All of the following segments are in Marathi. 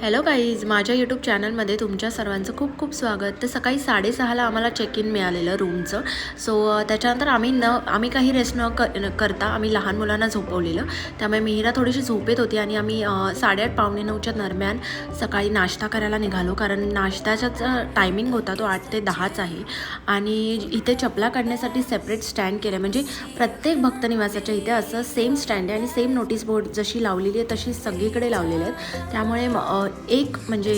हॅलो गाईज, माझ्या यूट्यूब चॅनलमध्ये तुमच्या सर्वांचं खूप खूप स्वागत. तर सकाळी 6:30ला आम्हाला चेक इन मिळालेलं रूमचं. त्याच्यानंतर आम्ही काही रेस्ट करता आम्ही लहान मुलांना झोपवलेलं. त्यामुळे मिहिरा थोडीशी झोपेत होती आणि आम्ही 8:30 पावणे 9च्या दरम्यान सकाळी नाश्ता करायला निघालो. कारण नाश्त्याचाच टायमिंग होता तो 8 ते 10च आहे. आणि इथे चपला काढण्यासाठी सेपरेट स्टँड केलं, म्हणजे प्रत्येक भक्त निवासाच्या इथे असं सेम स्टँड आहे आणि सेम नोटीस बोर्ड जशी लावलेली आहे तशी सगळीकडे लावलेले आहेत. त्यामुळे एक म्हणजे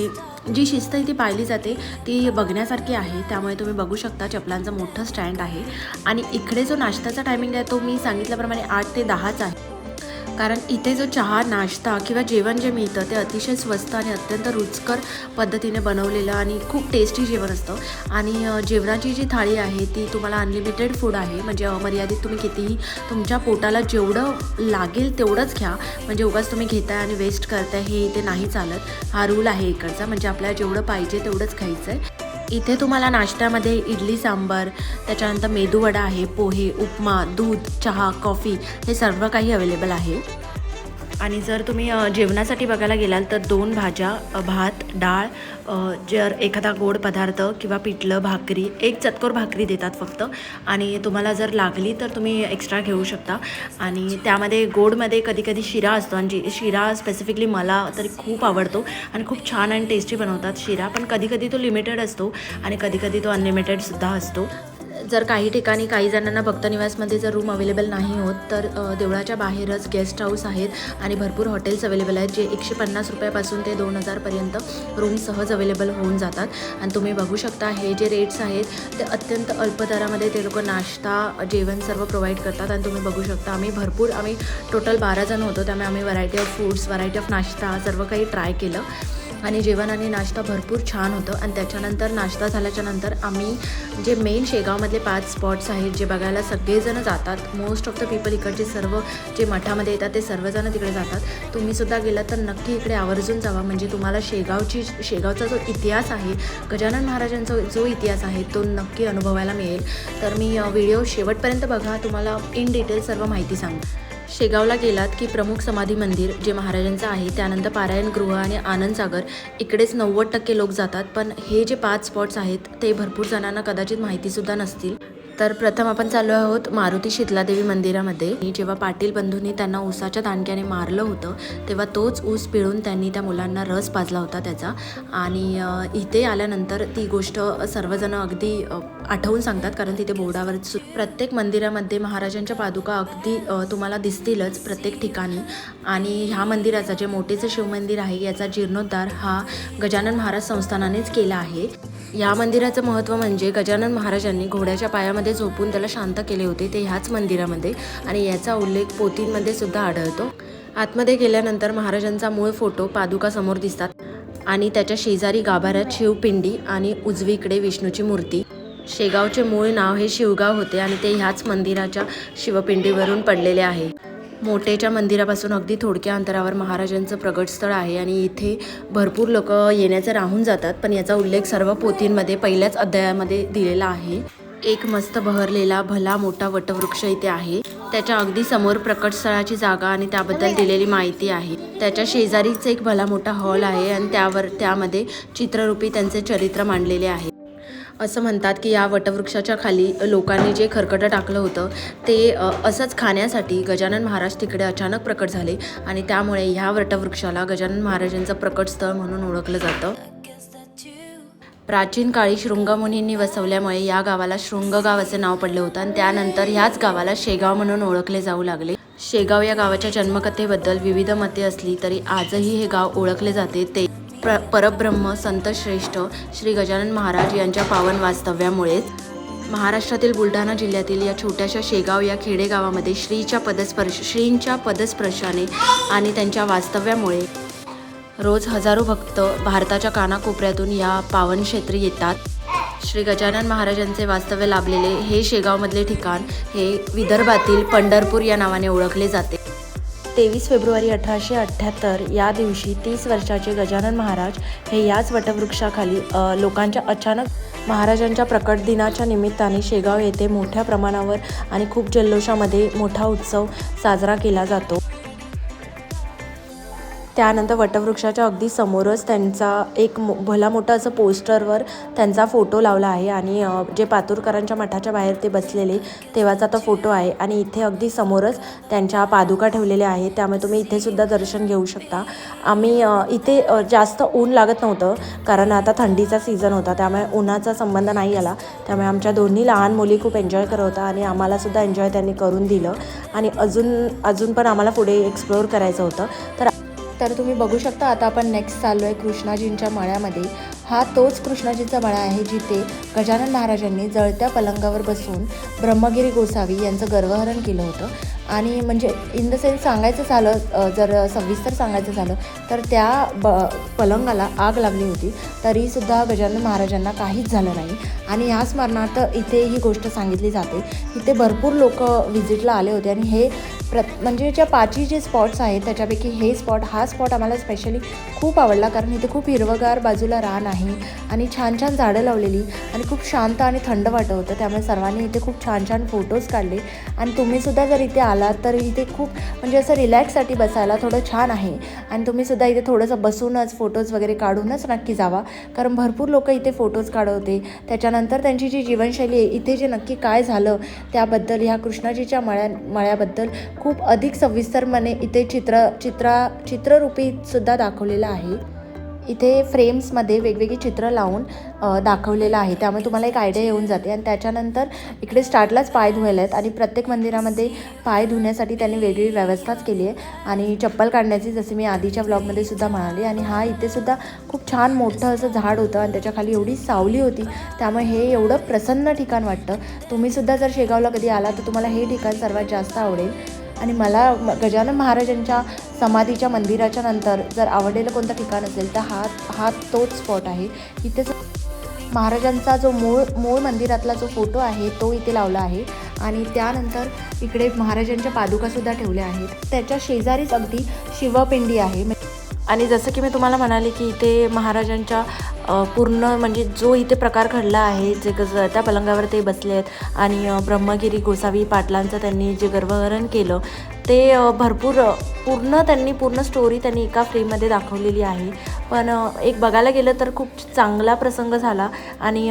जी शिस्त इथे पाहिली जाते ती बघण्यासारखी आहे. त्यामुळे तुम्ही बघू शकता चपलांचं मोठं स्टँड आहे. आणि इकडे जो नाश्त्याचा टायमिंग आहे तो मी सांगितल्याप्रमाणे 8 ते 10च आहे. कारण इथे जो चहा, नाश्ता किंवा जेवण जे मिळतं ते अतिशय स्वस्त आणि अत्यंत रुचकर पद्धतीने बनवलेलं आणि खूप टेस्टी जेवण असतं. आणि जेवणाची जी थाळी आहे ती तुम्हाला अनलिमिटेड फूड आहे, म्हणजे मर्यादित तुम्ही कितीही तुमच्या पोटाला जेवढं लागेल तेवढंच घ्या. म्हणजे उगाच तुम्ही घेताय आणि वेस्ट करताय हे इथे नाही चालत. हा रूल आहे इकडचा, म्हणजे आपल्याला जेवढं पाहिजे तेवढंच खायचं आहे. इथे तुम्हाला नाश्त्यामध्ये इडली सांबार, त्याच्यानंतर मेदूवडा आहे, पोहे, उपमा, दूध, चहा, कॉफी हे सर्व काही अवेलेबल आहे. आणि जर तुम्ही जेवणासाठी बघायला गेलाल तर 2 भाज्या, भात, डाळ, जर एखादा गोड पदार्थ किंवा पिठलं, भाकरी, एक चतकोर भाकरी देतात फक्त. आणि तुम्हाला जर लागली तर तुम्ही एक्स्ट्रा घेऊ शकता. आणि त्यामध्ये गोडमध्ये कधी शिरा असतो, आणि शिरा स्पेसिफिकली मला तरी खूप आवडतो आणि खूप छान आणि टेस्टी बनवतात शिरा. पण कधी तो लिमिटेड असतो आणि कधी तो अनलिमिटेडसुद्धा असतो. जर काही ठिकाणी काही जणांना भक्तनिवासमध्ये जर रूम अवेलेबल नाही होत तर देवळाच्या बाहेरच गेस्ट हाऊस आहेत आणि भरपूर हॉटेल्स अवेलेबल आहेत, जे 150 रुपयापासून ते 2000पर्यंत रूम सहज अवेलेबल होऊन जातात. आणि तुम्ही बघू शकता हे जे रेट्स आहेत ते अत्यंत अल्प दरामध्ये ते लोक नाश्ता, जेवण सर्व प्रोव्हाइड करतात. आणि तुम्ही बघू शकता आम्ही टोटल 12 जण होतो, त्यामुळे आम्ही variety of foods, variety of नाश्ता सर्व काही ट्राय केलं. आणि जेवण आणि नाश्ता भरपूर छान होतं. आणि त्याच्यानंतर नाश्ता झाल्याच्यानंतर आम्ही जे मेन शेगावमधले 5 स्पॉट्स आहेत जे बघायला सगळेजण जातात. मोस्ट ऑफ द पीपल इकडचे सर्व जे मठामध्ये येतात ते सर्वजण तिकडे जातात. तुम्हीसुद्धा गेलात तर नक्की इकडे आवर्जून जावा, म्हणजे तुम्हाला शेगावचा जो इतिहास आहे, गजानन महाराजांचा जो इतिहास आहे तो नक्की अनुभवायला मिळेल. तर मी व्हिडिओ शेवटपर्यंत बघा, तुम्हाला इन डिटेल सर्व माहिती सांगते. शेगावला गेलात की प्रमुख समाधी मंदिर जे महाराजांचं आहे, त्यानंतर पारायणगृह आणि आनंदसागर इकडेच 90% लोक जातात. पण हे जे 5 स्पॉट्स आहेत ते भरपूर जणांना कदाचित माहितीसुद्धा नसतील. तर प्रथम आपण चाललो आहोत मारुती शीतलादेवी मंदिरामध्ये. जेव्हा पाटील बंधूंनी त्यांना ऊसाच्या दांडक्याने मारलं होतं तेव्हा तोच ऊस पिळून त्यांनी त्या मुलांना रस पाजला होता त्याचा. आणि इथे आल्यानंतर ती गोष्ट सर्वजण अगदी आठवून सांगतात, कारण तिथे बोर्डावर प्रत्येक मंदिरामध्ये महाराजांच्या पादुका अगदी तुम्हाला दिसतीलच प्रत्येक ठिकाणी. आणि ह्या मंदिराचा, जे मोठेचं शिवमंदिर आहे, याचा जीर्णोद्धार हा गजानन महाराज संस्थानानेच केला आहे. या मंदिराचं महत्त्व म्हणजे गजानन महाराजांनी घोड्याच्या पायामध्ये झोपून त्याला शांत केले होते ते ह्याच मंदिरामध्ये, आणि याचा उल्लेख पोथींमध्ये सुद्धा आढळतो. आतमध्ये गेल्यानंतर महाराजांचा मूळ फोटो पादुका समोर दिसतात आणि त्याच्या शेजारी गाभाऱ्यात शिवपिंडी आणि उजवीकडे विष्णूची मूर्ती. शेगावचे मूळ नाव हे शिवगाव होते आणि ते ह्याच मंदिराच्या शिवपिंडीवरून पडलेले आहे. मोठेच्या मंदिरापासून अगदी थोडक्या अंतरावर महाराजांचं प्रगटस्थळ आहे आणि इथे भरपूर लोक येण्याचं राहून जातात. पण याचा उल्लेख सर्व पोथींमध्ये पहिल्याच अध्यायामध्ये दिलेला आहे. एक मस्त बहरलेला भला मोठा वटवृक्ष इथे आहे. त्याच्या अगदी समोर प्रकटस्थळाची जागा आणि त्याबद्दल दिलेली माहिती आहे. त्याच्या शेजारीच एक भला मोठा हॉल आहे आणि त्यामध्ये चित्ररूपी त्यांचे चरित्र मांडलेले आहे. असं म्हणतात की या वटवृक्षाच्या खाली लोकांनी जे खरकटं टाकलं होतं ते असंच खाण्यासाठी गजानन महाराज तिकडे अचानक प्रकट झाले आणि त्यामुळे ह्या वटवृक्षाला गजानन महाराजांचं प्रकटस्थळ म्हणून ओळखलं जातं. प्राचीन काळी शृंगमुनींनी वसवल्यामुळे या गावाला शृंगगाव असे नाव पडले होतं आणि त्यानंतर ह्याच गावाला शेगाव म्हणून ओळखले जाऊ लागले. शेगाव या गावाच्या जन्मकथेबद्दल विविध मते असली तरी आजही हे गाव ओळखले जाते ते परब्रह्म संत श्रेष्ठ श्री गजानन महाराज यांच्या पावन वास्तव्यामुळेच. महाराष्ट्रातील बुलढाणा जिल्ह्यातील या छोट्याशा शेगाव या खेडेगावामध्ये श्रींच्या पदस्पर्शाने आणि त्यांच्या वास्तव्यामुळे रोज हजारो भक्त भारताच्या कानाकोपऱ्यातून या पावन क्षेत्री येतात. श्री गजानन महाराजांचे वास्तव्य लाभलेले हे शेगावमधले ठिकाण हे विदर्भातील पंढरपूर या नावाने ओळखले जाते. 23 फेब्रुवारी 1878 या दिवशी 30 वर्षाचे गजानन महाराज हे याच वटवृक्षाखाली लोकांच्या अचानक महाराजांच्या प्रकट दिनाच्या निमित्ताने शेगाव येथे मोठ्या प्रमाणावर आणि खूप जल्लोषामध्ये मोठा उत्सव साजरा केला जातो. त्यानंतर वटवृक्षाच्या अगदी समोरच त्यांचा एक भला मोठा असं पोस्टरवर त्यांचा फोटो लावला आहे आणि जे पातुरकरांच्या मठाच्या बाहेर ते बसलेले तेव्हाचा तो फोटो आहे आणि इथे अगदी समोरच त्यांच्या पादुका ठेवलेल्या आहेत, त्यामुळे तुम्ही इथे सुद्धा दर्शन घेऊ शकता. आम्ही इथे जास्त ऊन लागत नव्हतं कारण आता थंडीचा सीझन होता, त्यामुळे उन्हाचा संबंध नाही आला. त्यामुळे आमच्या दोन्ही लहान मुली खूप एन्जॉय करत होत्या आणि आम्हालासुद्धा एन्जॉय त्यांनी करून दिलं आणि अजून पण आम्हाला पुढे एक्सप्लोअर करायचं होतं. तर तुम्ही बघू शकता आता आपण नेक्स्ट चाललो आहे कृष्णाजींच्या मळ्यामध्ये. हा तोच कृष्णाजींचा मळा आहे जिथे गजानन महाराजांनी जळत्या पलंगावर बसून ब्रह्मगिरी गोसावी यांचं गर्वहरण केलं होतं. आणि म्हणजे इन द सेन्स सांगायचं झालं, जर सविस्तर सांगायचं झालं तर त्या पलंगाला आग लागली होती, तरीसुद्धा गजानन महाराजांना काहीच झालं नाही. आणि ह्या स्मरणार्थ इथे ही गोष्ट सांगितली जाते. इथे भरपूर लोक व्हिजिटला आले होते आणि हे म्हणजे ज्या 5 जे स्पॉट्स आहेत त्याच्यापैकी हा स्पॉट आम्हाला स्पेशली खूप आवडला, कारण इथे खूप हिरवगार बाजूला रान आहे आणि छान छान झाडं लावलेली आणि खूप शांत आणि थंड वाटत होतं. त्यामुळे सर्वांनी इथे खूप छान छान फोटोज काढले. आणि तुम्हीसुद्धा जर इथे आलात तर इथे खूप म्हणजे असं रिलॅक्ससाठी बसायला थोडं छान आहे आणि तुम्हीसुद्धा इथे थोडंसं बसूनच फोटोज वगैरे काढूनच नक्की जावा, कारण भरपूर लोक इथे फोटोज काढवते. त्याच्यानंतर त्यांची जी जीवनशैली आहे, इथे जे नक्की काय झालं त्याबद्दल, ह्या कृष्णाजीच्या मळ्याबद्दल खूप अधिक सविस्तरपणे इथे चित्ररूपी सुद्धा दाखवलेलं आहे. इथे फ्रेम्समध्ये वेगवेगळी चित्र लावून दाखवलेलं आहे, त्यामुळे तुम्हाला एक आयडिया येऊन जाते. आणि त्याच्यानंतर इकडे स्टार्टलाच पाय धुवायला आहेत आणि प्रत्येक मंदिरामध्ये पाय धुण्यासाठी त्यांनी वेगळी व्यवस्थाच केली आहे आणि चप्पल काढण्याची, जसे मी आधीच्या व्लॉगमध्ये सुद्धा म्हणाले. आणि हा इथे सुद्धा खूप छान मोठं असं झाड होतं आणि त्याच्याखाली एवढी सावली होती, त्यामुळे हे एवढं प्रसन्न ठिकाण वाटतं. तुम्हीसुद्धा जर शेगावला कधी आला तर तुम्हाला हे ठिकाण सर्वात जास्त आवडेल. आणि मला गजानन महाराजांच्या समाधीच्या मंदिराच्या नंतर जर आवडलेलं कोणतं ठिकाण असेल तर हा तोच स्पॉट आहे. इथे महाराजांचा जो मूळ मंदिरातला जो फोटो आहे तो इथे लावला आहे आणि त्यानंतर इकडे महाराजांच्या पादुकासुद्धा ठेवल्या आहेत. त्याच्या शेजारीच अगदी शिवपिंडी आहे. आणि जसं की मी तुम्हाला म्हणाले की इथे महाराजांच्या पूर्ण म्हणजे जो इथे प्रकार घडला आहे, जे त्या पलंगावर ते बसले आहेत आणि ब्रह्मगिरी गोसावी पाटलांचं त्यांनी जे गर्वहरण केलं ते पूर्ण स्टोरी त्यांनी एका फ्रेममध्ये दाखवलेली आहे. पण एक बघायला गेलं तर खूप चांगला प्रसंग झाला आणि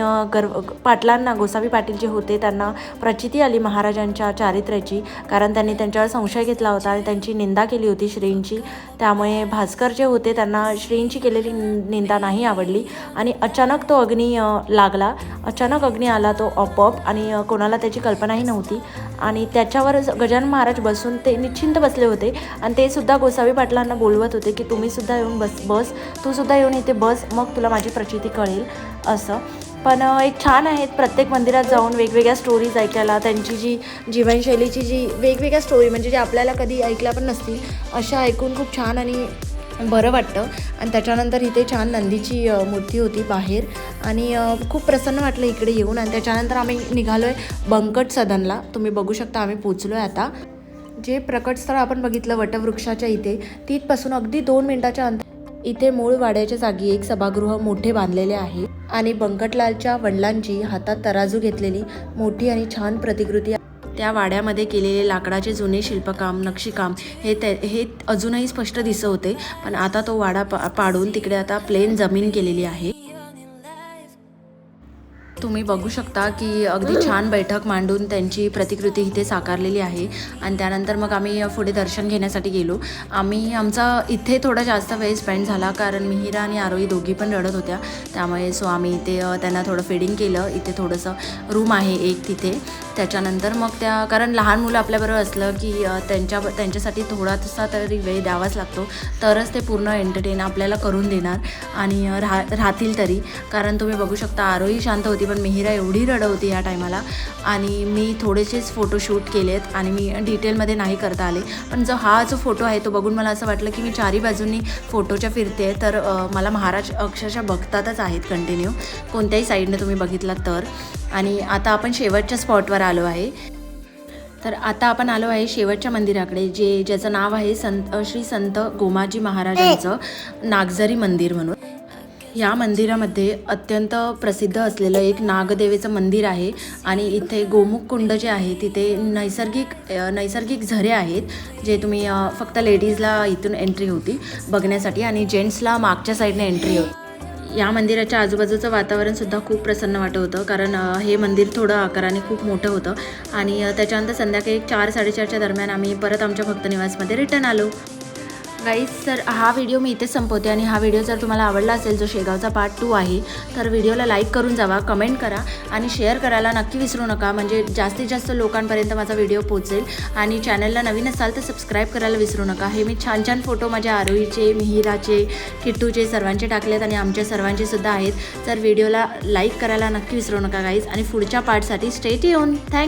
पाटलांना, गोसावी पाटील जे होते त्यांना प्रचिती आली महाराजांच्या चारित्र्याची, कारण त्यांनी त्यांच्यावर संशय घेतला होता आणि त्यांची निंदा केली होती श्रींची. त्यामुळे भास्कर जे होते त्यांना श्रींची केलेली निंदा नाही आवडली आणि अचानक तो अग्नी लागला. अचानक अग्नी आला तो आपोआप आणि कोणाला त्याची कल्पनाही नव्हती आणि त्याच्यावर गजानन महाराज बसून ते निश्चिंत बसले होते आणि ते सुद्धा गोसावी पाटलांना बोलवत होते की तुम्हीसुद्धा येऊन बस, तू सुद्धा येऊन इथे बस, मग तुला माझी प्रचिती कळेल असं. पण एक छान आहेत प्रत्येक मंदिरात जाऊन वेगवेगळ्या स्टोरीज ऐकायला, त्यांची जी जीवनशैलीची जी वेगवेगळ्या स्टोरी म्हणजे जे आपल्याला कधी ऐकल्या पण नसतील अशा ऐकून खूप छान आणि बरं वाटतं. आणि त्याच्यानंतर इथे छान नंदीची मूर्ती होती बाहेर आणि खूप प्रसन्न वाटलं इकडे येऊन. आणि त्याच्यानंतर आम्ही निघालो आहे बंकट सदनला. तुम्ही बघू शकता आम्ही पोचलो आहे आता. जे प्रकट स्थळ आपण बघितलं वटवृक्षाच्या इथे, तिथपासून अगदी 2 मिनिटाच्या अंतर इथे मूळ वाड्याच्या जागी एक सभागृह मोठे बांधलेले आहे आणि बंकटलालच्या वडिलांची हातात तराजू घेतलेली मोठी आणि छान प्रतिकृती. त्या वाड्यामध्ये केलेले लाकडाचे जुने शिल्पकाम, नक्षीकाम हे अजूनही स्पष्ट दिसत होते. पण आता तो वाडा पाडून तिकडे आता प्लेन जमीन केलेली आहे. तुम्ही बघू शकता की अगदी छान बैठक मांडून त्यांची प्रतिकृती इथे साकारलेली आहे. आणि त्यानंतर मग आम्ही पुढे दर्शन घेण्यासाठी गेलो. आमचा इथे थोडा जास्त वेळ स्पेंड झाला कारण मिहिरा आणि आरोही दोघी पण रडत होत्या, त्यामुळे आम्ही इथे त्यांना थोडं फीडिंग केलं. इथे थोडंसं रूम आहे एक तिथे. त्याच्यानंतर मग कारण लहान मुलं आपल्याबरोबर असलं की त्यांच्यासाठी थोडासा तरी वेळ द्यावाच लागतो, तरच ते पूर्ण एंटरटेन आपल्याला करून देणार आणि राहतील तरी. कारण तुम्ही बघू शकता आरोही शांत होती पण मिहिरा एवढी रडत होती ह्या टायमाला. आणि मी थोडेसेच फोटोशूट केलेत आणि मी डिटेलमध्ये नाही करता आले. पण हा जो फोटो आहे तो बघून मला असं वाटलं की मी चारी बाजूंनी फोटोच्या फिरते तर मला महाराज अक्षरशः बघतातच आहेत कंटिन्यू, कोणत्याही साईडने तुम्ही बघितलात तर. आणि आता आपण शेवटच्या स्पॉटवर आलो आहे. तर आता आपण आलो आहे शेवटच्या मंदिराकडे, ज्याचं नाव आहे श्री संत गोमाजी महाराजांचं नागझरी मंदिर म्हणून. या मंदिरामध्ये अत्यंत प्रसिद्ध असलेलं एक नागदेवीचं मंदिर आहे आणि इथे गोमुख कुंड जे आहे तिथे नैसर्गिक झरे आहेत जे तुम्ही फक्त लेडीजला इथून एंट्री होती बघण्यासाठी आणि जेंट्सला मागच्या साईडने एंट्री होती. या मंदिराच्या आजूबाजूचं वातावरणसुद्धा खूप प्रसन्न वाटत होतं कारण हे मंदिर थोडं आकाराने खूप मोठं होतं आणि त्याच्यानंतर संध्याकाळी 4-4:30च्या दरम्यान आम्ही परत आमच्या भक्तनिवासमध्ये रिटर्न आलो. गाईज तर हा व्हिडिओ मी इथेच संपवते आणि हा व्हिडिओ जर तुम्हाला आवडला असेल जो शेगावचा पार्ट 2 आहे तर व्हिडिओला लाईक करून जावा, कमेंट करा आणि शेअर करायला नक्की विसरू नका म्हणजे जास्तीत जास्त लोकांपर्यंत माझा व्हिडिओ पोहोचेल. आणि चॅनलला नवीन असाल तर सबस्क्राईब करायला विसरू नका. हे मी छान छान फोटो माझ्या आरोहीचे, मिहिराचे, किट्टूचे सर्वांचे टाकलेत आणि आमच्या सर्वांचे सुद्धा आहेत. तर व्हिडिओला लाईक करायला नक्की विसरू नका गाईज आणि पुढच्या पार्टसाठी स्टे ट्यून. थँक्यू.